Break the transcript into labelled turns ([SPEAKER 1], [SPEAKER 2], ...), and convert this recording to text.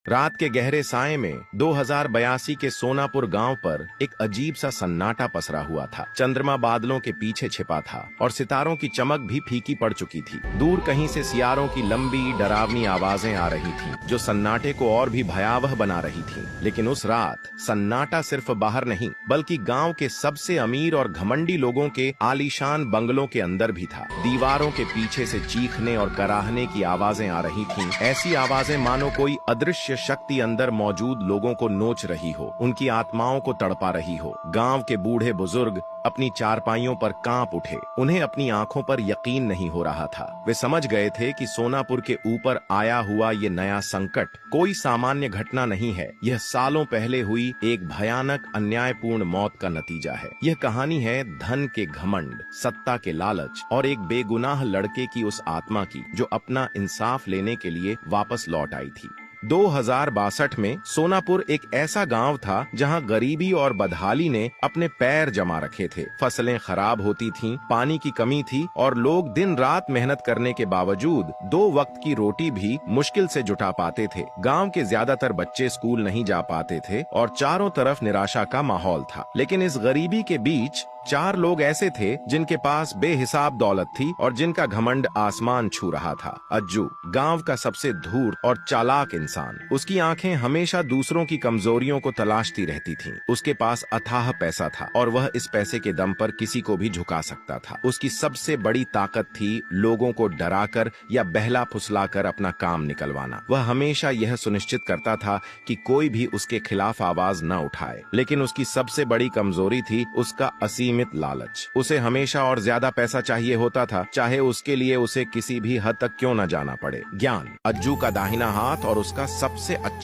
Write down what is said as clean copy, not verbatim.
[SPEAKER 1] रात के गहरे साए में 2082 के सोनापुर गांव पर एक अजीब सा सन्नाटा पसरा हुआ था। चंद्रमा बादलों के पीछे छिपा था और सितारों की चमक भी फीकी पड़ चुकी थी। दूर कहीं से सियारों की लंबी डरावनी आवाजें आ रही थीं, जो सन्नाटे को और भी भयावह बना रही थीं। लेकिन उस रात सन्नाटा सिर्फ बाहर नहीं, बल्कि गांव के सबसे अमीर और घमंडी लोगों के आलीशान बंगलों के अंदर भी था। दीवारों के पीछे से चीखने और कराहने की आवाजें आ रही थीं। ऐसी आवाजें मानो कोई अदृश्य शक्ति अंदर मौजूद लोगों को नोच रही हो, उनकी आत्माओं को तड़पा रही हो। गांव के बूढ़े बुजुर्ग अपनी चारपाइयों पर कांप उठे। उन्हें अपनी आंखों पर यकीन नहीं हो रहा था। वे समझ गए थे कि सोनापुर के ऊपर आया हुआ ये नया संकट कोई सामान्य घटना नहीं है। यह सालों पहले हुई एक भयानक अन्यायपूर्ण मौत का नतीजा है। यह कहानी है धन के घमंड, सत्ता के लालच और एक बेगुनाह लड़के की उस आत्मा की जो अपना इंसाफ लेने के लिए वापस लौट आई थी। 2062 में सोनापुर एक ऐसा गांव था जहां गरीबी और बदहाली ने अपने पैर जमा रखे थे। फसलें खराब होती थीं, पानी की कमी थी और लोग दिन रात मेहनत करने के बावजूद 2 वक्त की रोटी भी मुश्किल से जुटा पाते थे। गांव के ज्यादातर बच्चे स्कूल नहीं जा पाते थे और चारों तरफ निराशा का माहौल था। लेकिन इस गरीबी के बीच 4 लोग ऐसे थे जिनके पास बेहिसाब दौलत थी और जिनका घमंड आसमान छू रहा था। अज्जू, गांव का सबसे धूर्त और चालाक इंसान। उसकी आंखें हमेशा दूसरों की कमजोरियों को तलाशती रहती थीं। उसके पास अथाह पैसा था और वह इस पैसे के दम पर किसी को भी झुका सकता था। उसकी सबसे बड़ी ताकत थी लोगों को डराकर या बहला फुसलाकर अपना काम निकलवाना। वह हमेशा यह सुनिश्चित करता था कि कोई भी उसके खिलाफ आवाज न उठाए। लेकिन उसकी सबसे बड़ी कमजोरी थी उसका असीमित लालच। उसे हमेशा और ज्यादा पैसा चाहिए होता था, चाहे उसके लिए उसे किसी भी हद तक क्यों न जाना पड़े। ज्ञान, अज्जू का दाहिना हाथ और उसका सबसे अच्छा